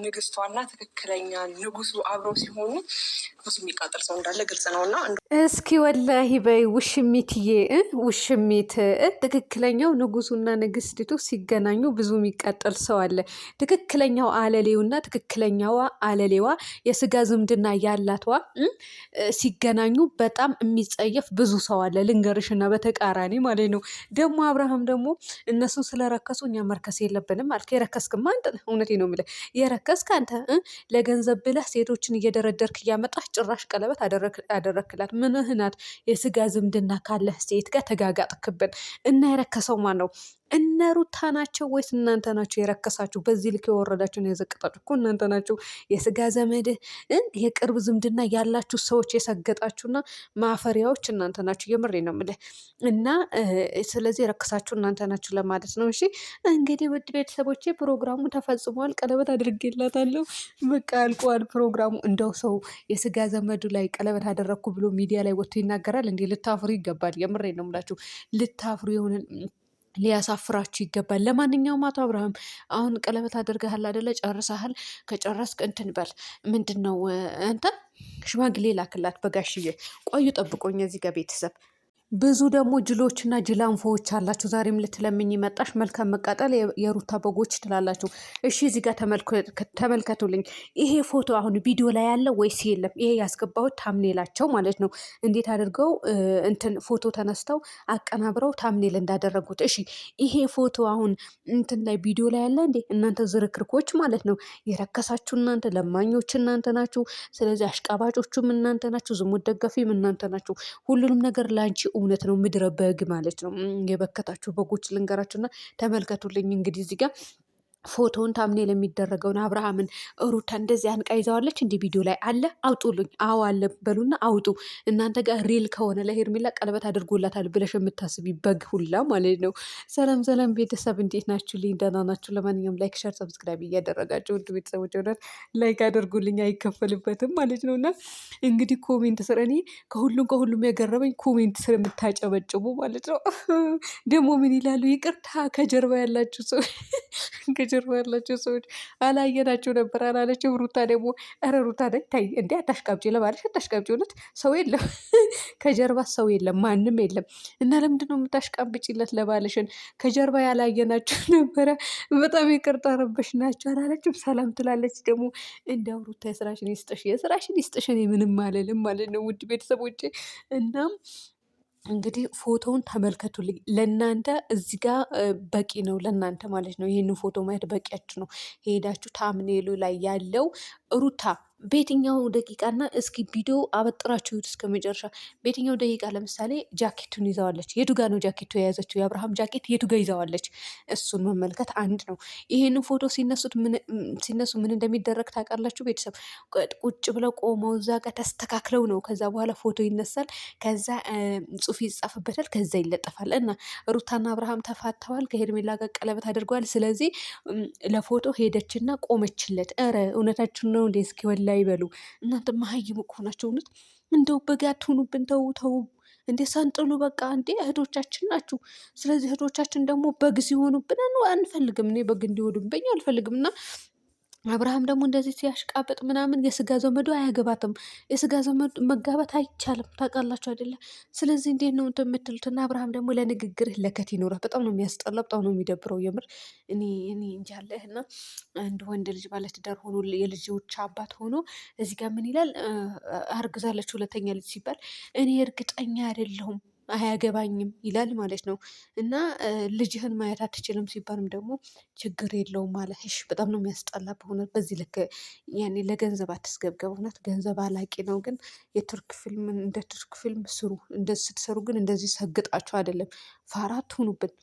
ንግስቷና ትክክለኛ ንጉሱ አብረው ሲሆኑ ንጉስ የሚቃጠል ሰው እንዳለ ግልጽ ነውና፣ እስኪ ወላሂ በይ ውሽሚትዬ፣ ውሽሚት ትክክለኛው ንጉሱና ንግስቲቱ ሲገናኙ ብዙ የሚቃጠል ሰው አለ። ትክክለኛው አለሌውና ትክክለኛዋ አለሌዋ የስጋ ዝምድና ያላትዋ ሲገናኙ በጣም የሚጸየፍ ብዙ ሰው አለ። ልንገርሽና በተቃራኒ ማለት ነው። ደግሞ አብርሃም ደግሞ እነሱ ስለረከሱ እኛ መርከስ የለብንም አልክ። የረከስክማ አንተ ነህ። እውነቴን ነው የምልህ። የረከስክ አንተ ለገንዘብ ብለህ ሴቶችን እየደረደርክ እያመጣህ ጭራሽ ቀለበት አደረክላት። ምንህ ናት? የስጋ ዝምድና ካለህ ሴት ጋር ተጋጋጥክብን እና የረከሰው ማን ነው? እነ ሩታ ናቸው ወይስ እናንተ ናቸው የረከሳችሁ? በዚህ ልክ የወረዳችሁ ነው የዘቀጣችሁ እኮ እናንተ ናችሁ። የስጋ ዘመድ የቅርብ ዝምድና ያላችሁ ሰዎች የሰገጣችሁና ማፈሪያዎች እናንተ ናችሁ። የምሬ ነው የምልህ። እና ስለዚህ የረከሳችሁ እናንተ ናችሁ ለማለት ነው። እሺ እንግዲህ ውድ ቤተሰቦቼ ፕሮግራሙ ተፈጽሟል። ቀለበት አድርጌላታለሁ። በቃ አልቋል ፕሮግራሙ። እንደው ሰው የስጋ ዘመዱ ላይ ቀለበት አደረግኩ ብሎ ሚዲያ ላይ ወጥቶ ይናገራል እንዴ? ልታፍሩ ይገባል። የምሬ ነው የምላችሁ። ልታፍሩ የሆነ ሊያሳፍራችሁ ይገባል። ለማንኛውም አቶ አብርሃም አሁን ቀለበት አድርገሃል አይደለ? ጨርሰሃል። ከጨረስክ እንትን በል ምንድን ነው አንተ ሽማግሌ ላክላት በጋሽዬ። ቆዩ ጠብቆኝ እዚህ ጋር ቤተሰብ ብዙ ደግሞ ጅሎችና ጅላንፎዎች አላችሁ። ዛሬም ልትለምኝ መጣሽ። መልካም መቃጠል የሩታ በጎች ትላላችሁ። እሺ እዚህ ጋር ተመልከቱልኝ። ይሄ ፎቶ አሁን ቪዲዮ ላይ ያለው ወይስ የለም? ይሄ ያስገባሁት ታምኔላቸው ማለት ነው። እንዴት አድርገው እንትን ፎቶ ተነስተው አቀናብረው ታምኔል እንዳደረጉት። እሺ ይሄ ፎቶ አሁን እንትን ላይ ቪዲዮ ላይ ያለ እንዴ? እናንተ ዝርክርኮች ማለት ነው። የረከሳችሁ እናንተ ለማኞች እናንተ ናችሁ። ስለዚህ አሽቃባጮቹም እናንተ ናችሁ። ዝሙት ደጋፊም እናንተ ናችሁ። ሁሉንም ነገር ላንቺ እውነት ነው። ምድረ በግ ማለት ነው። የበከታችሁ በጎች ልንገራችሁና ተመልከቱልኝ። እንግዲህ እዚህ ጋር ፎቶውን ታምኔል የሚደረገውን አብርሃምን ሩታ እንደዚህ አንቃ ይዘዋለች። እንዲህ ቪዲዮ ላይ አለ። አውጡልኝ። አዎ አለ በሉና አውጡ። እናንተ ጋር ሪል ከሆነ ለሄርሜላ ቀለበት አድርጎላታል ብለሽ የምታስቢ በግ ሁላ ማለት ነው። ሰላም ሰላም ቤተሰብ እንዴት ናችሁ? ልኝ ደህና ናችሁ? ለማንኛውም ላይክ፣ ሸር፣ ሰብስክራይብ እያደረጋችሁ ውድ ቤተሰቦች ሆናት ላይክ አድርጉልኝ። አይከፈልበትም ማለት ነው። እና እንግዲህ ኮሜንት ስር እኔ ከሁሉም የገረመኝ ኮሜንት ስር የምታጨበጭቡ ማለት ነው። ደግሞ ምን ይላሉ? ይቅርታ ከጀርባ ያላችሁ ሰው ጀርባ ያላቸው ሰዎች አላየናቸው ነበር አላለችም። ሩታ ደግሞ ኧረ ሩታ ታይ እንዴ አታሽቃብጪ፣ ለባለሽ አታሽቃብጪ። እውነት ሰው የለም ከጀርባ ሰው የለም፣ ማንም የለም። እና ለምንድን ነው የምታሽቃብጪለት ለባለሽን? ከጀርባ ያላየናቸው ነበረ። በጣም ይቅርታ ረበሽ ናቸው አላለችም። ሰላም ትላለች ደግሞ። እንዲያው ሩታ የስራሽን ይስጥሽ፣ የስራሽን ይስጥሽ። እኔ ምንም አልልም ማለት ነው ውድ ቤተሰቦቼ። እናም እንግዲህ ፎቶውን ተመልከቱልኝ። ለእናንተ እዚህ ጋር በቂ ነው፣ ለእናንተ ማለት ነው። ይህንን ፎቶ ማየት በቂያችሁ ነው። ሄዳችሁ ታምኔሉ ላይ ያለው ሩታ በየትኛው ደቂቃና እስኪ ቪዲዮ አበጥራችሁ እስከ መጨረሻ በየትኛው ደቂቃ ለምሳሌ ጃኬቱን ይዘዋለች። የቱ ጋ ነው ጃኬቱ የያዘችው? የአብርሃም ጃኬት የቱ ጋ ይዘዋለች? እሱን መመልከት አንድ ነው። ይህንን ፎቶ ሲነሱ ምን እንደሚደረግ ታውቃላችሁ ቤተሰብ? ቁጭ ብለው ቆመው እዛ ጋር ተስተካክለው ነው። ከዛ በኋላ ፎቶ ይነሳል። ከዛ ጽሑፍ ይጻፍበታል። ከዛ ይለጠፋል። እና ሩታና አብርሃም ተፋተዋል። ከሄርሜላ ጋር ቀለበት አድርገዋል። ስለዚህ ለፎቶ ሄደችና ቆመችለት። ኧረ እውነታችሁን ነው እንዴ? እስኪ ወላ ይበሉ እናንተ መሀይም እኮ ናቸው። እውነት እንደው በግ አትሁኑብን። ተው ተው እንዴ ሳንጥሉ በቃ እንዴ እህቶቻችን ናችሁ። ስለዚህ እህቶቻችን ደግሞ በግ ሲሆኑብን አንፈልግም። እኔ በግ እንዲሆኑብኝ አልፈልግም። እና አብርሃም ደግሞ እንደዚህ ሲያሽቃበጥ ምናምን የስጋ ዘመዱ አያገባትም። የስጋ ዘመዱ መጋባት አይቻልም። ታውቃላችሁ አይደለ? ስለዚህ እንዴት ነው እንትን የምትሉት? እና አብርሃም ደግሞ ለንግግርህ ለከት ይኖረህ። በጣም ነው የሚያስጠላ፣ በጣም ነው የሚደብረው። የምር እኔ እንጃለህ። እና አንድ ወንድ ልጅ ባለትዳር ሆኖ የልጆች አባት ሆኖ እዚህ ጋር ምን ይላል? አርግዛለች ሁለተኛ ልጅ ሲባል እኔ እርግጠኛ አይደለሁም አያገባኝም ይላል ማለት ነው። እና ልጅህን ማየት አትችልም ሲባልም ደግሞ ችግር የለውም ማለት እሺ። በጣም ነው የሚያስጠላ በእውነት። በዚህ ልክ ያኔ ለገንዘብ አትስገብገብ። እውነት ገንዘብ አላቂ ነው። ግን የቱርክ ፊልም እንደ ቱርክ ፊልም ስሩ። እንደዚህ ስትሰሩ ግን እንደዚህ ሰግጣችሁ አይደለም። ፋራ አትሁኑብን።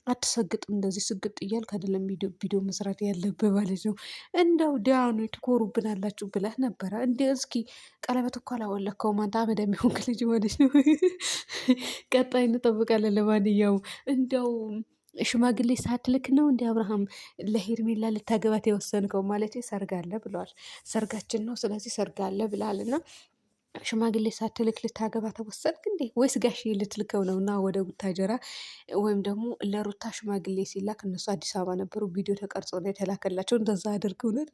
አትሰግጥም። እንደዚህ ስግጥ እያልክ አይደለም ቪዲዮ መስራት ያለብህ ማለት ነው። እንደው ዲያኑ ትኮሩብናላችሁ ብለህ ነበረ እንደ እስኪ ቀለበት እኮ አላወለከውም አንተ አመድ የሚሆንክ ልጅ ማለት ነው። ቀጣይ እንጠብቃለን። ለማንኛውም እንደው ሽማግሌ ሳትልክ ነው እንደ አብርሃም ለሄርሜላ ልታገባት የወሰንከው? ማለት ሰርግ አለ ብለዋል። ሰርጋችን ነው ስለዚህ ሰርግ አለ ብለሃል እና ሽማግሌ ሳትልክ ልታገባ ተወሰንክ እንዴ? ወይስ ጋሽዬ ልትልከው ነው? እና ወደ ቡታጀራ ወይም ደግሞ ለሩታ ሽማግሌ ሲላክ እነሱ አዲስ አበባ ነበሩ። ቪዲዮ ተቀርጾ ነው የተላከላቸው። እንደዛ አድርግ። እውነት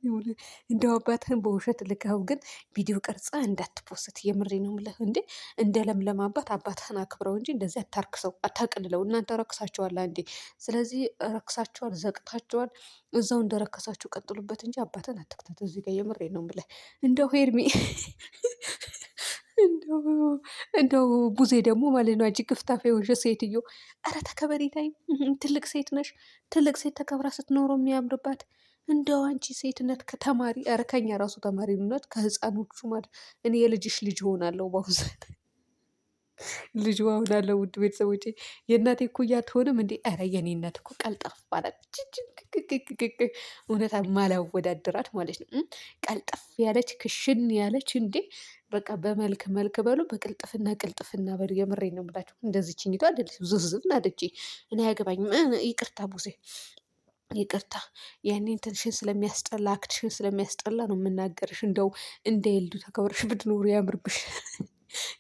እንደው አባትህን በውሸት ልከው ግን ቪዲዮ ቀርጻ እንዳትፖስት። የምሬ ነው የምልህ። እንዴ እንደ ለምለም አባትህን አክብረው እንጂ እንደዚህ አታርክሰው፣ አታቅልለው። እናንተ ረክሳችኋል እንዴ? ስለዚህ ረክሳችኋል፣ ዘቅታችኋል። እዛው እንደረከሳችሁ ቀጥሉበት እንጂ አባትን አትክተት። እዚህ ጋር የምሬ ነው የምልህ። እንደው ሄርሚ እንደው ቡዜ ደግሞ ማለት ነው። አንቺ ክፍታፍ የሆንሽ ሴትዮ፣ ኧረ ተከበሪ ታይ። ትልቅ ሴት ነሽ። ትልቅ ሴት ተከብራ ስትኖረው የሚያምርባት። እንደው አንቺ ሴትነት ከተማሪ፣ ኧረ ከኛ ራሱ ተማሪነት ከህፃኖቹ ማለት እኔ የልጅሽ ልጅ ሆናለሁ በአሁኑ ሰዓት ልጅ ሆናለሁ። ውድ ቤተሰቦቼ የእናቴ እኩያ አትሆንም እንዴ? ኧረ የኔ እናት እኮ ቀልጣፍ ማለት እውነት ማላወዳደራት ማለት ነው። ቀልጠፍ ያለች ክሽን ያለች እንዴ! በቃ በመልክ መልክ በሉ፣ በቅልጥፍና ቅልጥፍና በሉ። የምሬን ነው የምላችሁ። እንደዚህ ችኝቷ አይደለች ዙዝብ ናደች። እኔ አያገባኝም። ይቅርታ ቡዜ ይቅርታ። ያኔ እንትንሽን ስለሚያስጠላ አክትሽን ስለሚያስጠላ ነው የምናገርሽ። እንደው እንደ የልዱ ተከብረሽ ብትኖሩ ያምርብሽ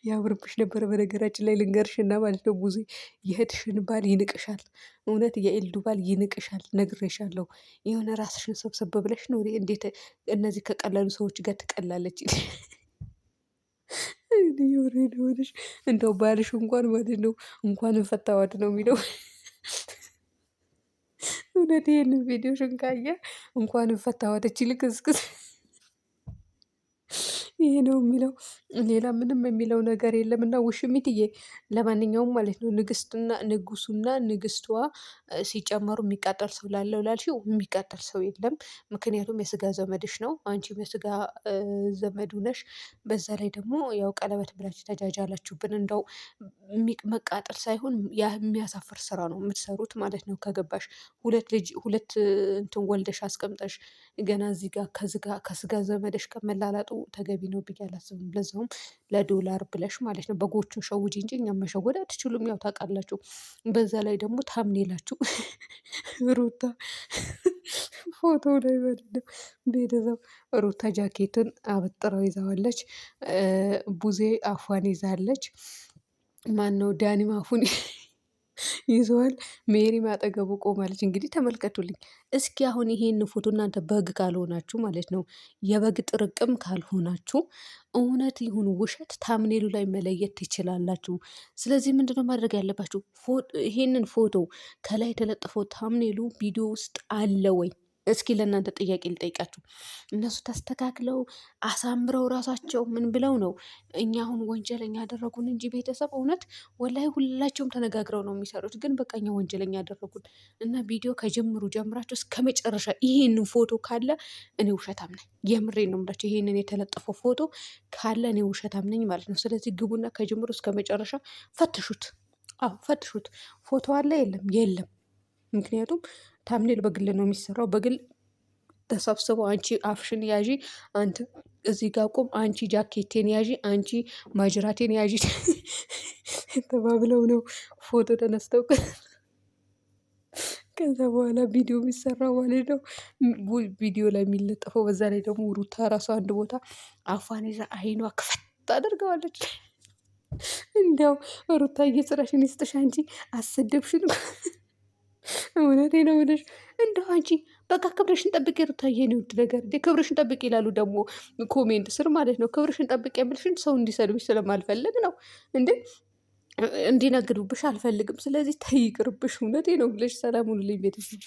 ያምርብሽ ነበረ። በነገራችን ላይ ልንገርሽና ማለት ነው ቡዜ የእህትሽን ባል ይንቅሻል። እውነት የኤልዱ ባል ይንቅሻል። ነግሬሻለሁ። የሆነ ራስሽን ሰብሰብ ብለሽ ነው። እንዴት እነዚህ ከቀለሉ ሰዎች ጋር ትቀላለች? ሆነሽ እንደው ባልሽ እንኳን ማለት ነው እንኳን ፈታዋት ነው የሚለው። እውነት ይህንን ቪዲዮሽን ካየ እንኳን ፈታዋት እቺ ልክስክስ ይሄ ነው የሚለው። ሌላ ምንም የሚለው ነገር የለም። እና ውሽሚትዬ ለማንኛውም ማለት ነው ንግስትና ንጉሱና ንግስቷ ሲጨመሩ የሚቃጠል ሰው ላለው ላልሽው የሚቃጠል ሰው የለም። ምክንያቱም የስጋ ዘመድሽ ነው፣ አንቺም የስጋ ዘመዱ ነሽ። በዛ ላይ ደግሞ ያው ቀለበት ብላችሁ ተጃጃላችሁብን። እንደው መቃጠል ሳይሆን የሚያሳፍር ስራ ነው የምትሰሩት ማለት ነው። ከገባሽ ሁለት እንትን ወልደሽ አስቀምጠሽ ገና እዚህ ጋር ከስጋ ዘመደሽ ከመላላጡ ተገቢ ነው ብዬ አላስብም። ለዛውም ለዶላር ብለሽ ማለት ነው። በጎቹን ሸውጂ እንጂ እኛም መሸወድ አትችሉም። ያው ታውቃላችሁ። በዛ ላይ ደግሞ ታምኔላችሁ ሩታ ፎቶ ላይ ማለት ነው ቤተሰብ ሩታ ጃኬቱን አበጥረው ይዛዋለች። ቡዜ አፏን ይዛለች። ማን ነው ዳኒም አፉን ይዘዋል። ሜሪም አጠገቡ ቆማለች። እንግዲህ ተመልከቱልኝ እስኪ አሁን ይሄን ፎቶ እናንተ በግ ካልሆናችሁ ማለት ነው የበግ ጥርቅም ካልሆናችሁ እውነት ይሁን ውሸት ታምኔሉ ላይ መለየት ትችላላችሁ። ስለዚህ ምንድነው ማድረግ ያለባችሁ? ይሄንን ፎቶ ከላይ የተለጠፈው ታምኔሉ ቪዲዮ ውስጥ አለ ወይ? እስኪ ለእናንተ ጥያቄ ልጠይቃችሁ። እነሱ ተስተካክለው አሳምረው ራሳቸው ምን ብለው ነው እኛ አሁን ወንጀለኛ ያደረጉን እንጂ ቤተሰብ እውነት ወላሂ ሁላቸውም ተነጋግረው ነው የሚሰሩት። ግን በቃ እኛ ወንጀለኛ ያደረጉን እና ቪዲዮ ከጅምሩ ጀምራቸው እስከ መጨረሻ ይሄንን ፎቶ ካለ እኔ ውሸታም ነኝ። የምሬን ነው የምላቸው። ይሄንን የተለጠፈው ፎቶ ካለ እኔ ውሸታም ነኝ ማለት ነው። ስለዚህ ግቡና ከጅምሩ እስከ መጨረሻ ፈትሹት። አዎ ፈትሹት። ፎቶ አለ የለም? የለም። ምክንያቱም ታምኔል በግል ነው የሚሰራው። በግል ተሰብስበው አንቺ አፍሽን ያዢ፣ አንተ እዚህ ጋር ቁም፣ አንቺ ጃኬቴን ያዢ፣ አንቺ ማጅራቴን ያዢ ተባብለው ነው ፎቶ ተነስተው ከዛ በኋላ ቪዲዮ የሚሰራው ማለት ነው። ቪዲዮ ላይ የሚለጠፈው። በዛ ላይ ደግሞ ሩታ ራሷ አንድ ቦታ አፏን ይዛ አይኗ ክፈት አድርገዋለች። እንዲያው ሩታ እየስራሽን ይስጥሽ፣ አንቺ አሰደብሽን። እውነቴ ነው ብለሽ እንደው አንቺ በቃ ክብርሽን ጠብቂ ሩታዬ፣ የኔ ውድ ነገር እንዴ ክብርሽን ጠብቂ ይላሉ ደግሞ ኮሜንት ስር ማለት ነው። ክብርሽን ጠብቂ የምልሽን ሰው እንዲሰድብሽ ስለማልፈልግ ነው እንዴ እንዲነግዱብሽ አልፈልግም። ስለዚህ ተይ ይቅርብሽ። እውነቴ ነው ብለሽ ሰላም ሁኑልኝ ቤተሰብ።